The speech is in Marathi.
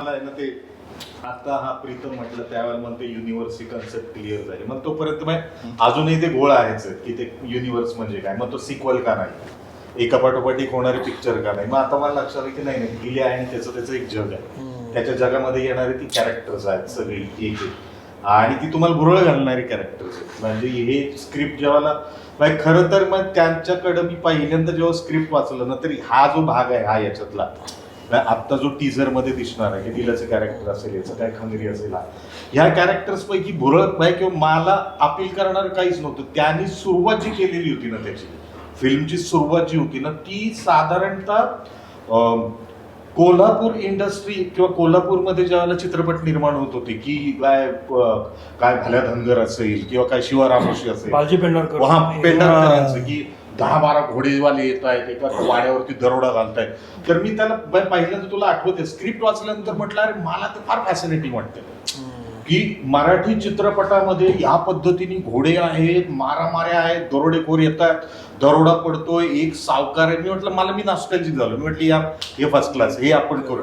मला आहे ना ते आता हा प्रीतम म्हटलं त्यावेळेला म्हणते युनिव्हर्सची कन्सेप्ट क्लिअर झाली. मग तोपर्यंत मग अजूनही ते गोळा आहेच की ते युनिव्हर्स म्हणजे काय, मग तो सिक्वल का नाही, एका पाठोपाठ एक होणारे पिक्चर का नाही. मग आता मला लक्षात आलं की नाही नाही गेले आहे आणि त्याचं एक जग आहे, त्याच्या जगामध्ये येणारे ती कॅरेक्टर्स आहेत सगळी एक आणि ती तुम्हाला भुरळ घालणारी कॅरेक्टर्स आहेत. म्हणजे हे स्क्रिप्ट जेव्हा खरं तर मग त्यांच्याकडं मी पहिल्यांदा जेव्हा स्क्रिप्ट वाचलं ना तरी हा जो भाग आहे हा याच्यातला आत्ता जो टीजर मध्ये दिसणार आहे की दिलाचं कॅरेक्टर असेल, याचं काय खंगरी असेल, ह्या कॅरेक्टर्स पैकी भुरळ नाही किंवा मला अपील करणार काहीच नव्हतं. त्यांनी सुरुवात जी केलेली होती ना त्याची फिल्मची सुरुवात जी होती ना ती साधारणतः कोल्हापूर इंडस्ट्री किंवा कोल्हापूरमध्ये ज्यावेळेला चित्रपट निर्माण होत होते की काय भाल्या धनगर असेल किंवा काय शिवरामोशी असेल, पेंढारकरांचं की 10-12 घोडेवाले येत आहेत एका वाड्यावरती दरोडा घालतायत. तर मी त्याला पहिल्यांदा तुला आठवते स्क्रिप्ट वाचल्यानंतर म्हटलं अरे मला तर फार फॅसिनेटिंग वाटतं की मराठी चित्रपटामध्ये या पद्धतीने घोडे आहेत, मारामाऱ्या आहेत, दरोडेखोर येतात, दरोडा पडतोय, एक सावकार आहे. मी म्हटलं मी नॉस्टॅल्जिक झालो. मी म्हटलं या हे फर्स्ट क्लास, हे आपण करू.